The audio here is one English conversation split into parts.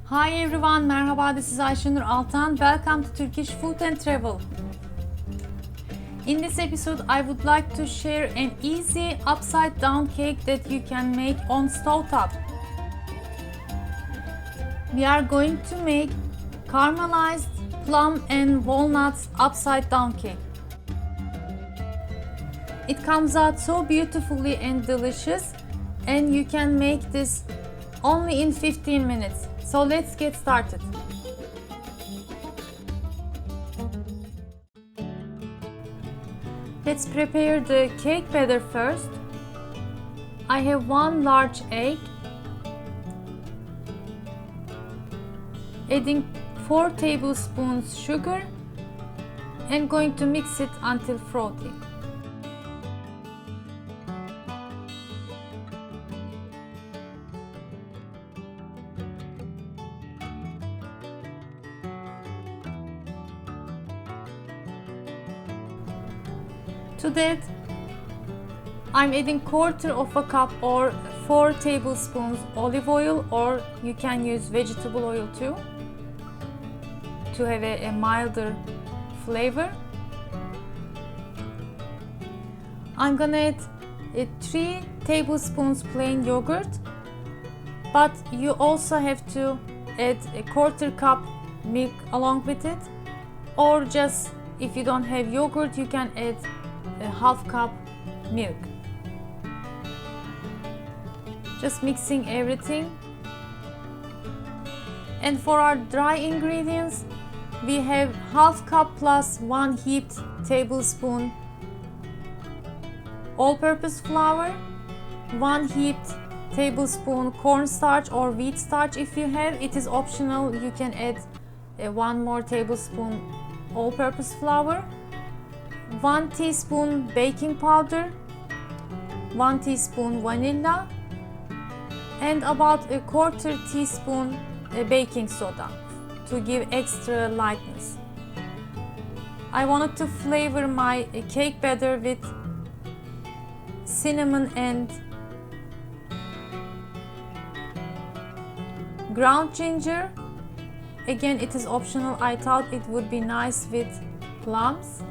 Hi everyone, merhaba, this is Ayşenur Altan. Welcome to Turkish Food and Travel. In this episode, I would like to share an easy upside down cake that you can make on stovetop. We are going to make caramelized plum and walnuts upside down cake. It comes out so beautifully and delicious, and you can make this only in 15 minutes. So let's get started. Let's prepare the cake batter first. I have 1 large egg, adding 4 tablespoons sugar and going to mix it until frothy. To that, I'm adding 1/4 of a cup or 4 tablespoons olive oil, or you can use vegetable oil too, to have a milder flavor. I'm gonna add 3 tablespoons plain yogurt, but you also have to add a 1/4 cup milk along with it, or just if you don't have yogurt, you can add a 1/2 cup milk. Just mixing everything. And for our dry ingredients, we have 1/2 cup plus 1 heaped tablespoon all-purpose flour, 1 heaped tablespoon cornstarch or wheat starch if you have. It is optional, you can add 1 more tablespoon all-purpose flour, 1 teaspoon baking powder, 1 teaspoon vanilla, and about a 1/4 teaspoon baking soda to give extra lightness. I wanted to flavor my cake batter with cinnamon and ground ginger. Again, it is optional. I thought it would be nice with plums.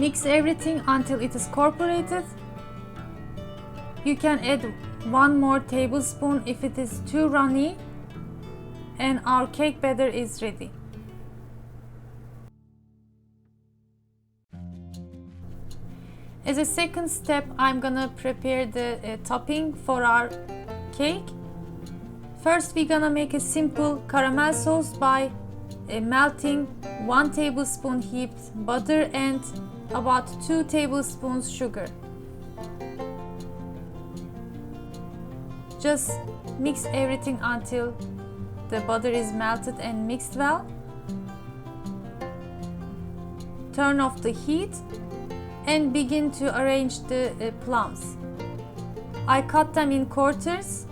Mix everything until it is incorporated. You can add 1 more tablespoon if it is too runny, and our cake batter is ready. As a second step, I'm gonna prepare the topping for our cake. First, we're gonna make a simple caramel sauce by melting 1 tablespoon heaped butter and about 2 tablespoons sugar. Just mix everything until the butter is melted and mixed well. Turn off the heat and begin to arrange the plums. I cut them in quarters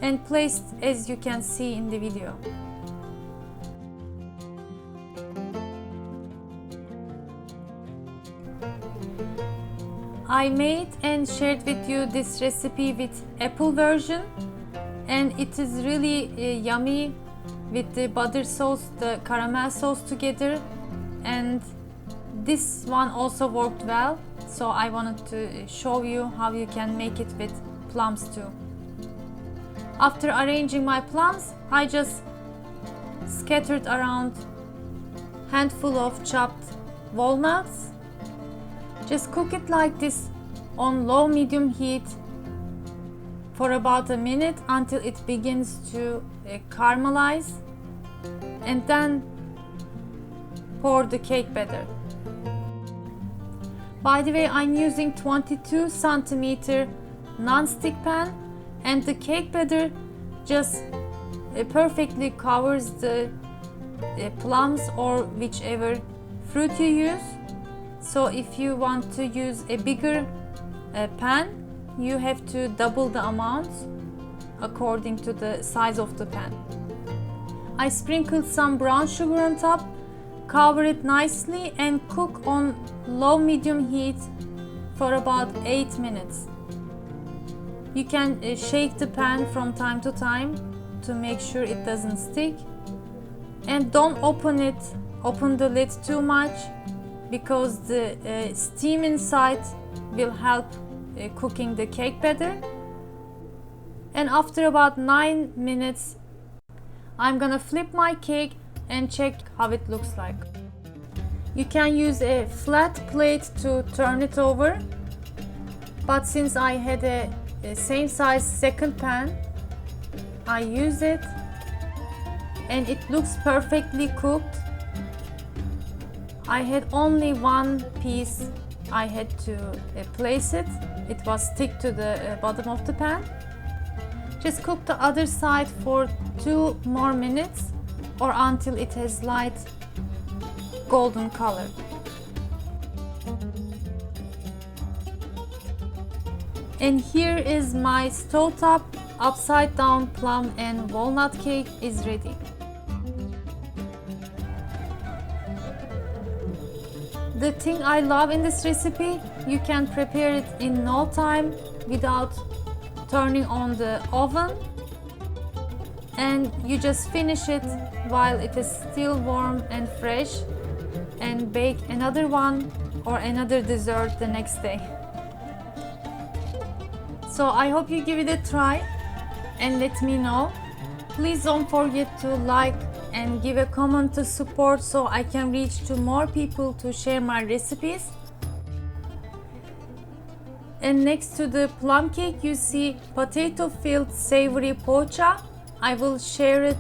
and placed as you can see in the video. I made and shared with you this recipe with apple version, and it is really yummy with the butter sauce, the caramel sauce together, and this one also worked well, so I wanted to show you how you can make it with plums too. After arranging my plums, I just scattered around handful of chopped walnuts. Just cook it like this on low-medium heat for about a minute until it begins to caramelize, and then pour the cake batter. By the way, I'm using 22 centimeter nonstick pan, and the cake batter just perfectly covers the plums or whichever fruit you use. So if you want to use a bigger pan, you have to double the amount according to the size of the pan. I sprinkled some brown sugar on top, cover it nicely and cook on low-medium heat for about 8 minutes. You can shake the pan from time to time to make sure it doesn't stick. And don't open the lid too much, because the steam inside will help cooking the cake better. And after about 9 minutes, I'm gonna flip my cake and check how it looks like. You can use a flat plate to turn it over, but since I had a same size second pan, I use it and it looks perfectly cooked. I had only one piece I had to place it. It was stick to the bottom of the pan. Just cook the other side for 2 more minutes or until it has light golden color. And here is my stovetop upside down plum and walnut cake is ready. The thing I love in this recipe, you can prepare it in no time without turning on the oven, and you just finish it while it is still warm and fresh and bake another one or another dessert the next day. So I hope you give it a try and let me know. Please don't forget to like and give a comment to support so I can reach to more people to share my recipes. And next to the plum cake you see potato filled savory pocha. I will share it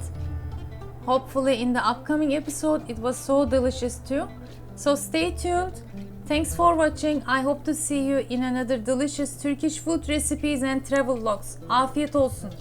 hopefully in the upcoming episode. It was so delicious too. So stay tuned. Thanks for watching. I hope to see you in another delicious Turkish food recipes and travel vlogs. Afiyet olsun.